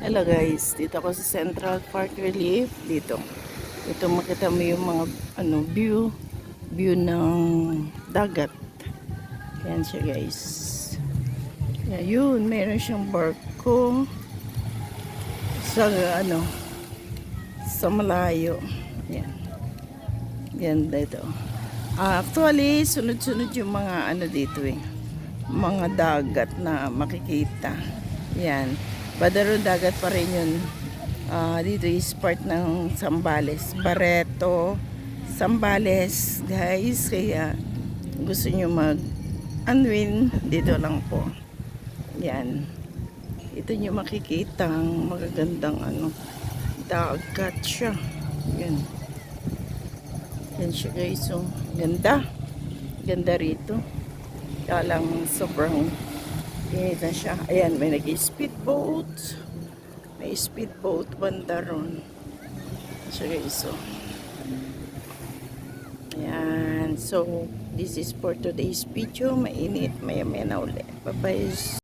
Hello guys, dito ako sa Central Park Relief. Dito makita mo yung mga view ng dagat. Yan siya guys. Yan, yun, meron siyang barko sa sa malayo. Yan. Ganda ito. Actually, sunod-sunod yung mga dito mga dagat na makikita. Yan. Badaro dagat pa rin yun. Dito is part ng Zambales. Barreto, Zambales, guys. Kaya gusto nyo mag-unwind, dito lang po. Yan. Ito nyo makikita ang magagandang dagat siya. Yan. Yan siya guys. So, ganda. Ganda rito. Kaya lang sobrang inita siya. Ayan, may nag-speedboat. May speedboat banda ron. So guys, so ayan. So, this is for today's video. Mainit. Maya-maya na ulit. Bye-bye.